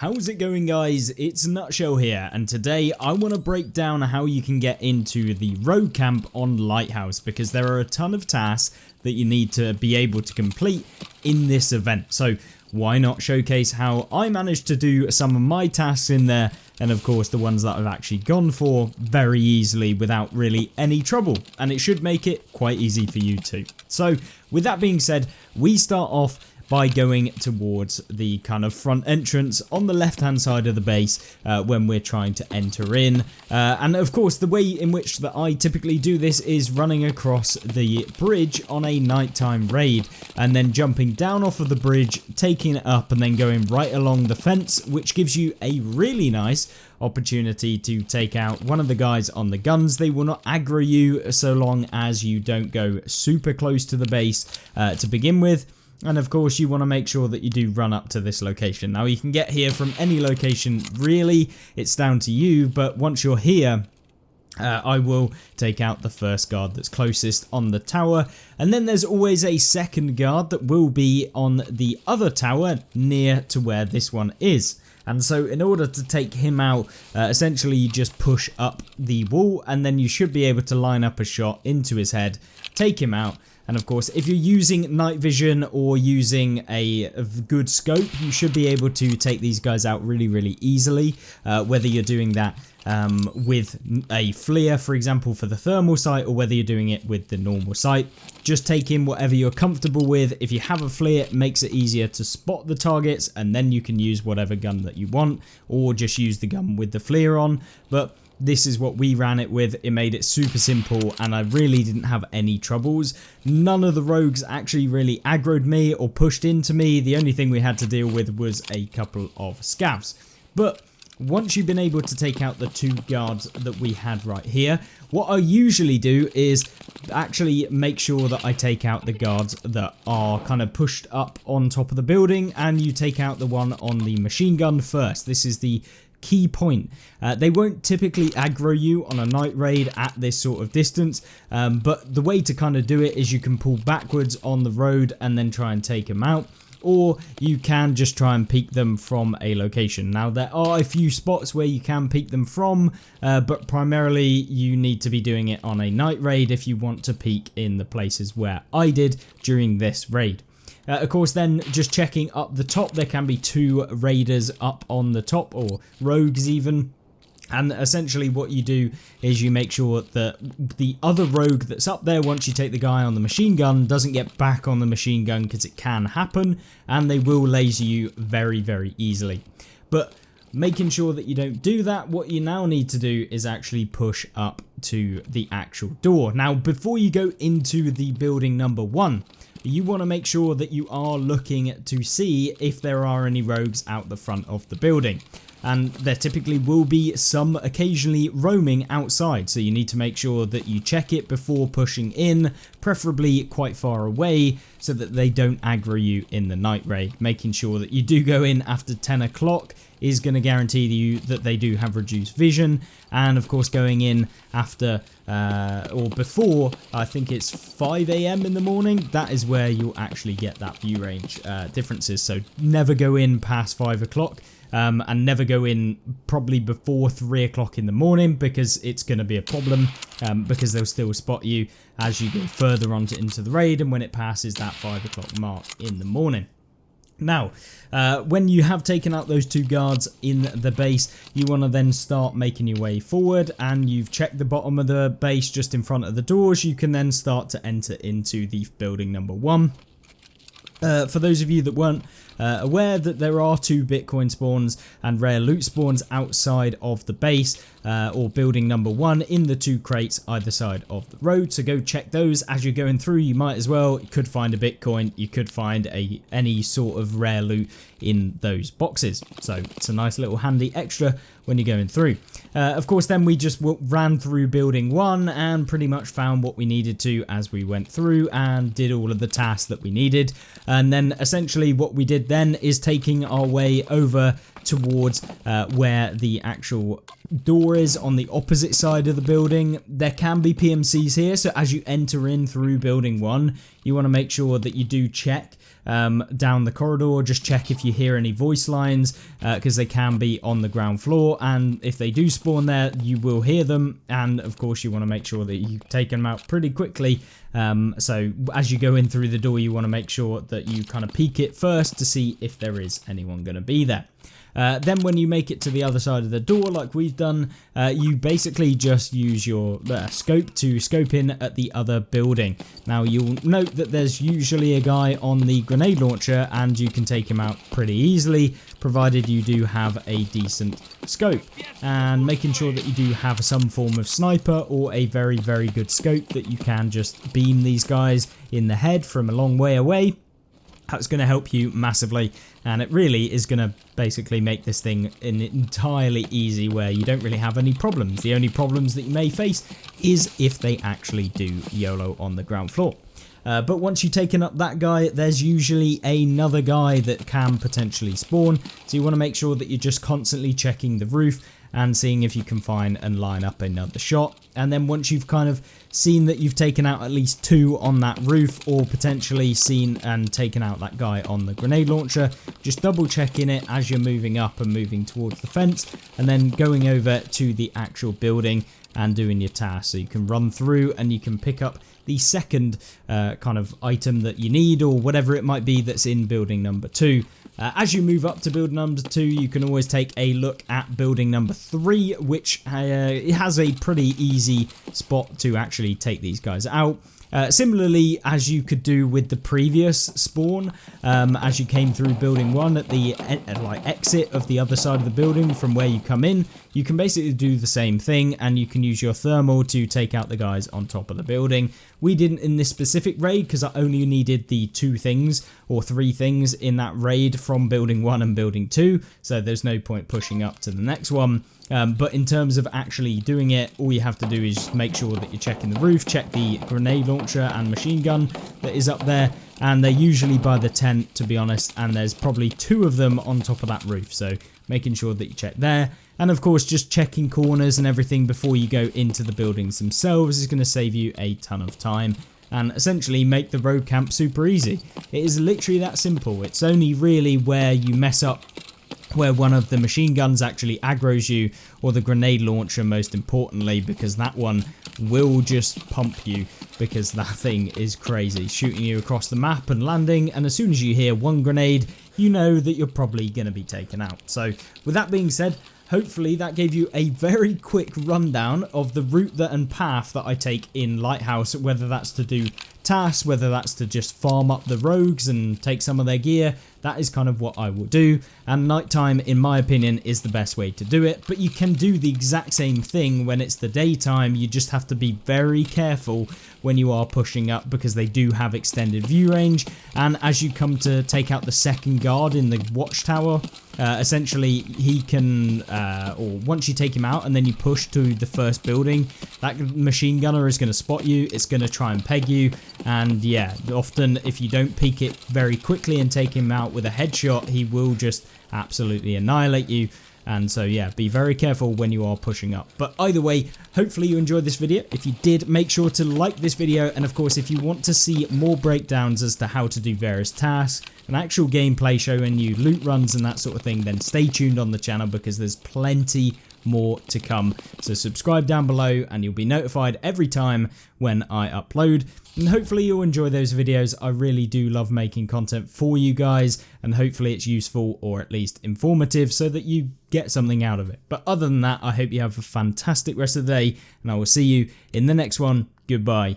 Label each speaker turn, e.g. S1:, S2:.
S1: How's it going, guys? It's Nutshell here, and today I want to break down how you can get into the rogue camp on Lighthouse, because there are a ton of tasks that you need to be able to complete in this event. So why not showcase how I managed to do some of my tasks in there, and of course the ones that I've actually gone for very easily without really any trouble, and it should make it quite easy for you too. So with that being said, we start off by going towards the kind of front entrance on the left hand side of the base when we're trying to enter in. And of course the way in which that I typically do this is running across the bridge on a nighttime raid and then jumping down off of the bridge, taking it up and then going right along the fence, which gives you a really nice opportunity to take out one of the guys on the guns. They will not aggro you so long as you don't go super close to the base to begin with. And of course you want to make sure that you do run up to this location. Now you can get here from any location really, it's down to you, but once you're here, I will take out the first guard that's closest on the tower, and then there's always a second guard that will be on the other tower near to where this one is. And so in order to take him out, essentially you just push up the wall and then you should be able to line up a shot into his head, take him out. And of course, if you're using night vision or using a good scope, you should be able to take these guys out really easily, whether you're doing that with a flare, for example, for the thermal sight, or whether you're doing it with the normal sight. Just take in whatever you're comfortable with. If you have a flare, it makes it easier to spot the targets, and then you can use whatever gun that you want, or just use the gun with the flare on. But this is what we ran it with. It made it super simple and I really didn't have any troubles. None of the rogues actually really aggroed me or pushed into me. The only thing we had to deal with was a couple of scavs. But once you've been able to take out the two guards that we had right here, what I usually do is actually make sure that I take out the guards that are kind of pushed up on top of the building, and you take out the one on the machine gun first. This is the key point. They won't typically aggro you on a night raid at this sort of distance, but the way to kind of do it is you can pull backwards on the road and then try and take them out, or you can just try and peek them from a location. Now there are a few spots where you can peek them from, but primarily you need to be doing it on a night raid if you want to peek in the places where I did during this raid. Of course, then just checking up the top, there can be two raiders up on the top, or rogues even. And essentially what you do is you make sure that the other rogue that's up there, once you take the guy on the machine gun, doesn't get back on the machine gun, because it can happen and they will laser you very easily. But making sure that you don't do that, what you now need to do is actually push up to the actual door. Now, before you go into the building number 1, you want to make sure that you are looking to see if there are any rogues out the front of the building. And there typically will be some occasionally roaming outside, so you need to make sure that you check it before pushing in, preferably quite far away, so that they don't aggro you in the night raid. Making sure that you do go in after 10 o'clock is going to guarantee you that they do have reduced vision, and of course going in after or before, I think it's 5 AM in the morning, that is where you'll actually get that view range differences. So never go in past 5 o'clock. And never go in probably before 3 o'clock in the morning, because it's going to be a problem, because they'll still spot you as you go further on into the raid and when it passes that 5 o'clock mark in the morning. Now, when you have taken out those two guards in the base, you want to then start making your way forward, and you've checked the bottom of the base just in front of the doors. You can then start to enter into the building number 1. For those of you that weren't aware, that there are 2 Bitcoin spawns and rare loot spawns outside of the base, or building number 1, in the 2 crates either side of the road. So go check those as you're going through. You might as well. You could find a Bitcoin, you could find any sort of rare loot in those boxes. So it's a nice little handy extra when you're going through. Of course, then we just ran through building 1 and pretty much found what we needed to as we went through, and did all of the tasks that we needed. And then essentially what we did then is taking our way over towards where the actual door is on the opposite side of the building. There can be PMCs here, so as you enter in through building 1, you want to make sure that you do check down the corridor, just check if you hear any voice lines, because they can be on the ground floor, and if they do spawn there, you will hear them, and of course you want to make sure that you take them out pretty quickly. So as you go in through the door, you want to make sure that you kind of peek it first to see if there is anyone going to be there. Then when you make it to the other side of the door like we've done, you basically just use your scope to scope in at the other building. Now you'll note that there's usually a guy on the grenade launcher, and you can take him out pretty easily provided you do have a decent scope, and making sure that you do have some form of sniper or a very good scope that you can just beam these guys in the head from a long way away. That's going to help you massively, and it really is going to basically make this thing entirely easy where you don't really have any problems. The only problems that you may face is if they actually do YOLO on the ground floor. But once you've taken up that guy, there's usually another guy that can potentially spawn, so you want to make sure that you're just constantly checking the roof and seeing if you can find and line up another shot. And then once you've kind of seen that you've taken out at least 2 on that roof, or potentially seen and taken out that guy on the grenade launcher, just double checking it as you're moving up and moving towards the fence, and then going over to the actual building and doing your task. So you can run through and you can pick up the second kind of item that you need, or whatever it might be that's in building number 2. As you move up to build number 2, you can always take a look at building number 3, which it has a pretty easy spot to actually take these guys out. Similarly, as you could do with the previous spawn, as you came through building 1 at the exit of the other side of the building from where you come in, you can basically do the same thing, and you can use your thermal to take out the guys on top of the building. We didn't in this specific raid because I only needed the 2 things or 3 things in that raid from building 1 and building 2, so there's no point pushing up to the next one. But in terms of actually doing it, all you have to do is just make sure that you're checking the roof, check the grenade launcher and machine gun that is up there, and they're usually by the tent, to be honest, and there's probably 2 of them on top of that roof, so making sure that you check there. And of course, just checking corners and everything before you go into the buildings themselves is going to save you a ton of time and essentially make the road camp super easy. It is literally that simple. It's only really where you mess up, where one of the machine guns actually aggroes you, or the grenade launcher most importantly, because that one will just pump you, because that thing is crazy, shooting you across the map and landing, and as soon as you hear one grenade, you know that you're probably going to be taken out. So with that being said, hopefully that gave you a very quick rundown of the route and path that I take in Lighthouse, whether that's to do tasks, whether that's to just farm up the rogues and take some of their gear. That is kind of what I will do, and nighttime, in my opinion, is the best way to do it. But you can do the exact same thing when it's the daytime. You just have to be very careful when you are pushing up, because they do have extended view range, and as you come to take out the second guard in the watchtower, essentially he can, or once you take him out and then you push to the first building, that machine gunner is going to spot you, it's going to try and peg you, and yeah, often if you don't peek it very quickly and take him out with a headshot, he will just absolutely annihilate you. And so yeah, be very careful when you are pushing up. But either way, hopefully you enjoyed this video. If you did, make sure to like this video, and of course if you want to see more breakdowns as to how to do various tasks, an actual gameplay showing you loot runs and that sort of thing, then stay tuned on the channel, because there's plenty more to come. So subscribe down below and you'll be notified every time when I upload, and hopefully you'll enjoy those videos. I really do love making content for you guys, and hopefully it's useful or at least informative so that you get something out of it. But other than that, I hope you have a fantastic rest of the day, and I will see you in the next one. Goodbye.